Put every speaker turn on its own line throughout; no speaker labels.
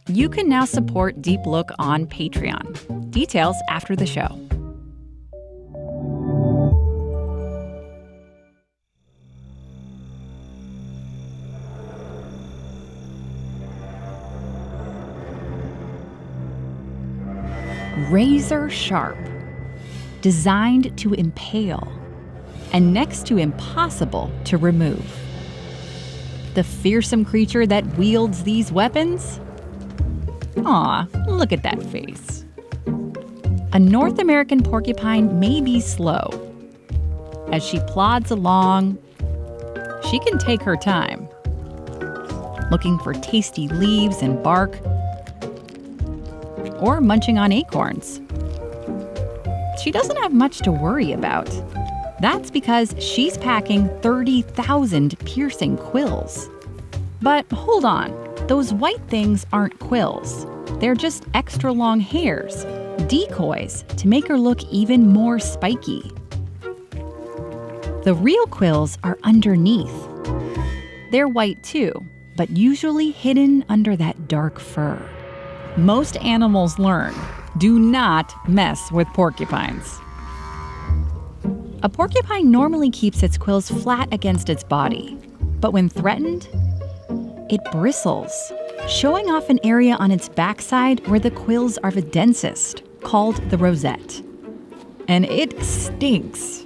You can now support Deep Look on Patreon. Details after the show. Razor sharp, designed to impale, and next to impossible to remove. The fearsome creature that wields these weapons? Aw, look at that face. A North American porcupine may be slow. As she plods along, she can take her time, looking for tasty leaves and bark, or munching on acorns. She doesn't have much to worry about. That's because she's packing 30,000 piercing quills. But hold on, those white things aren't quills. They're just extra long hairs, decoys to make her look even more spiky. The real quills are underneath. They're white too, but usually hidden under that dark fur. Most animals learn, do not mess with porcupines. A porcupine normally keeps its quills flat against its body, but when threatened, it bristles, showing off an area on its backside where the quills are the densest, called the rosette. And it stinks.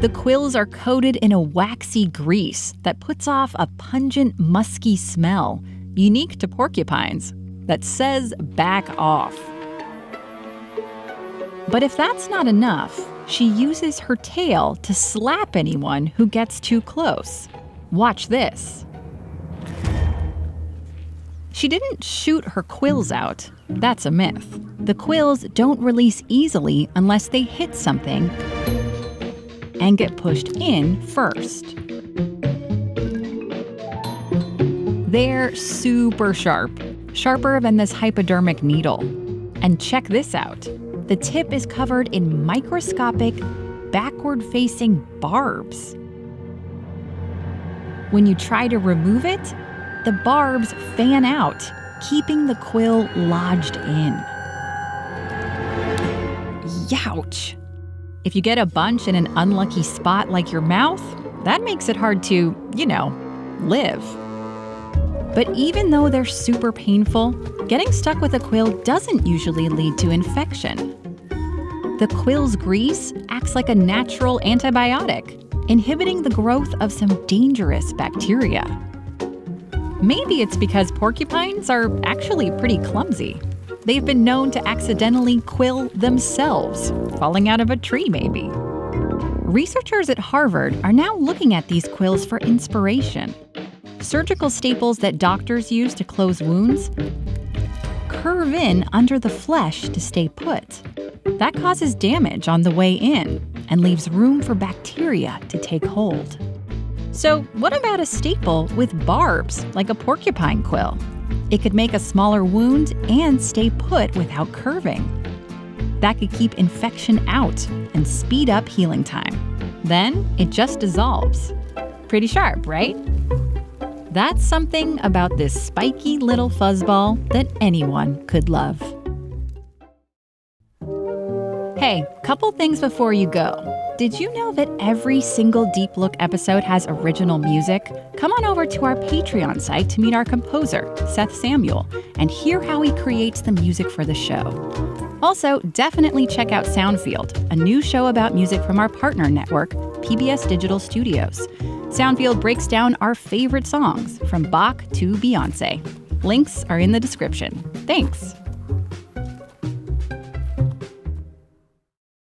The quills are coated in a waxy grease that puts off a pungent, musky smell, unique to porcupines, that says back off. But if that's not enough, she uses her tail to slap anyone who gets too close. Watch this. She didn't shoot her quills out. That's a myth. The quills don't release easily unless they hit something and get pushed in first. They're super sharp, sharper than this hypodermic needle. And check this out. The tip is covered in microscopic, backward-facing barbs. When you try to remove it, the barbs fan out, keeping the quill lodged in. Youch! If you get a bunch in an unlucky spot like your mouth, that makes it hard to, live. But even though they're super painful, getting stuck with a quill doesn't usually lead to infection. The quill's grease acts like a natural antibiotic, inhibiting the growth of some dangerous bacteria. Maybe it's because porcupines are actually pretty clumsy. They've been known to accidentally quill themselves, falling out of a tree maybe. Researchers at Harvard are now looking at these quills for inspiration. Surgical staples that doctors use to close wounds curve in under the flesh to stay put. That causes damage on the way in and leaves room for bacteria to take hold. So what about a staple with barbs, like a porcupine quill? It could make a smaller wound and stay put without curving. That could keep infection out and speed up healing time. Then it just dissolves. Pretty sharp, right? That's something about this spiky little fuzzball that anyone could love. Hey, couple things before you go. Did you know that every single Deep Look episode has original music? Come on over to our Patreon site to meet our composer, Seth Samuel, and hear how he creates the music for the show. Also, definitely check out Soundfield, a new show about music from our partner network, PBS Digital Studios. Soundfield breaks down our favorite songs, from Bach to Beyoncé. Links are in the description. Thanks.